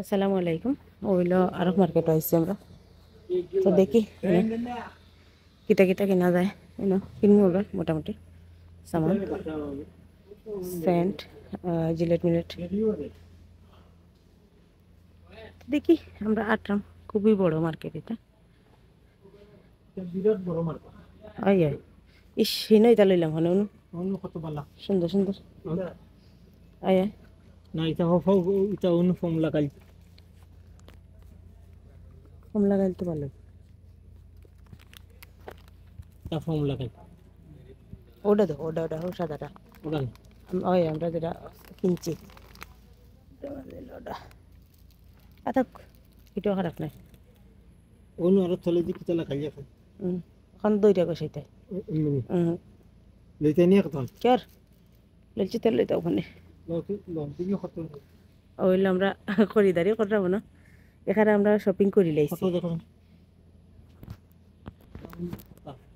আসসালামু আলাইকুম। ওইলো আরব মার্কেট আইছি আমরা, তো দেখি কিটা কিটা কিনা যায়। কিনবো ওরা মোটামুটি সামান, সেন্ট, জিলেট মিলেট দেখি। আমরা আটরাম, খুবই বড় মার্কেট এটা। বিরাট বড় market. I I is Hino এটা লইলাম হনে অনু অন্য কত বালা সুন্দর সুন্দর। আই আই না এটা হফ এটা অন্য ফর্ম লাগাই কম লাগাইলে তো ভালো। এটা ফর্ম লাগাই ওটা তো ওটা ওটা ও সাদাটা। ওটা ওই আমরা যেটা কিনছি ওটা থাক, এটাও খারাপ নাই। অন্য আর তলে দি কিতা লাগাই এখন এখন 2 টাকা সেটাই। লইতে নিয়ে কত কেয়ার লইছি তেল লইতে ওখানে লম দিকে কত ওইলে আমরা খরিদারি করবো না, এখানে আমরা শপিং করি কত লাইছি। দেখো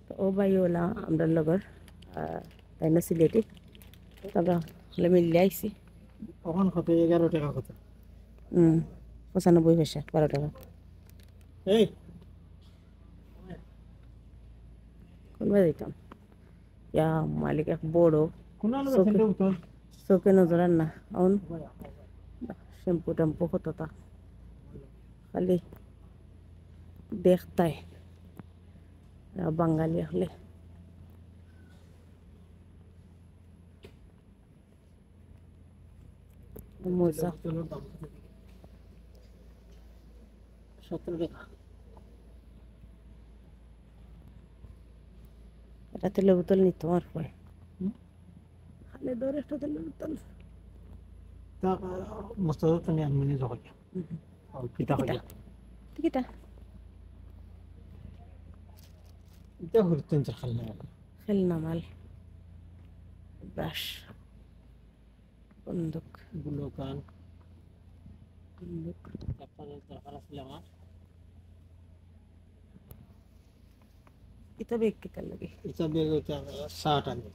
তো ও ভাই ওলা আমরা লগর তাই না সিলেটি, তো আমরা হলে মিলিয়ে আইছি। ওখান কত 11 টাকা কত 95 পয়সা, 12 টাকা। এই কোনবা দিতাম ইয়া মালিক এক বড় কোন আলো চোখে সেন্টার উত্তর চোখে নজর আর না অন শ্যাম্পু ট্যাম্পু কতটা খালি দেখতাই বাঙালি হলে। মজা 17 টাকা এটা তেলের বোতল নিত আর কয় খালি ধরে একটা তেলের বোতল। তা মস্তদ তুমি আনমিনি জগাই কিতা হয় টিকিটা এটা হরতেন খালনা খেলনা মাল, ব্রাশ, বন্দুক বুলোকান বন্দুক। তারপরে দরকার আছে আমার এটা বেগ কিতার লাগে এটা বেগ এটা 60 আনি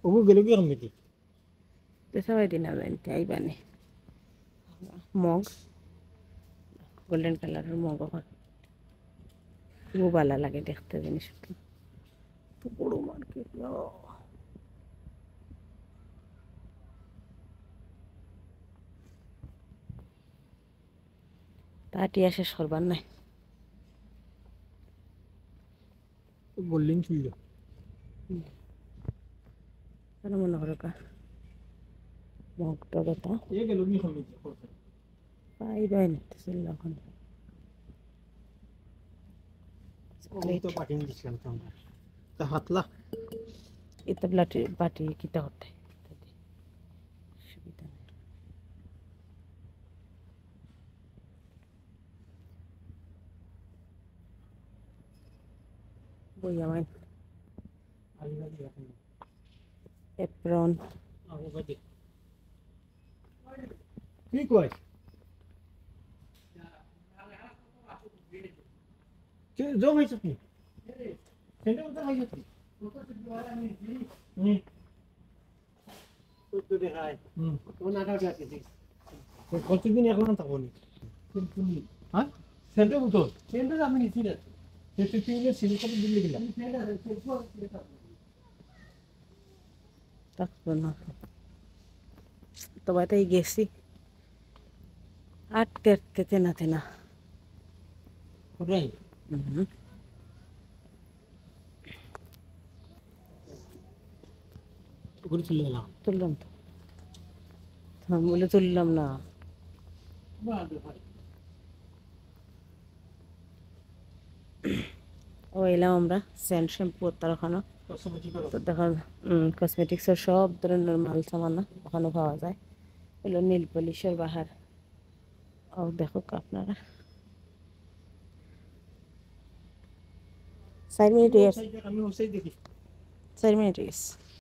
ওগো গেল কি কমিটি তো সবাই দিন জানতে আইবানে। মগ গোল্ডেন কালারের মগ, এখন খুব ভালো লাগে দেখতে জিনিসটা। তো বড় মার্কেট তাটিয়া শেষ করবার নাই। বললেন কি কেন মনে করো কা মগ টগতা এ গেল কি কমিটি করতে পাইবাই নিতেছিল এখন। ও তো পাঠিয়ে দিছিলাম তোমরা তা হাতলা এটা বাটি বাটি কিতা করতে সুবিধা নেই। বই আমার আলিবাদি এখন এপ্রন আলিবাদি কি কয় কে জো ভাই তুমি সেটা উত্তর ভাই তুমি তো দেখাই তো না কাটা দিছি কতদিন এখন থাকবো নি হ্যাঁ সেন্টার উত্তর সেন্টার আমি নিছি না সেটা পিউলে সিলিকন দিল্লি গেলাম থাকবো না। তো বাতাই গেছি আটতে আটতে তেনা তেনা। কোথায় উপরে চলে গেলাম তুললাম তো, আমি বলে তুললাম না। ও এলাম আমরা সেন্ট শ্যাম্পু তারখানা। তো দেখা কসমেটিক্সের সব ধরনের মাল সামান ওখানে পাওয়া যায়। এগুলো নীল পলিশের বাহার। ও দেখো আপনারা 4 মিনিট আমি ওসাই দেখি 4 মিনিট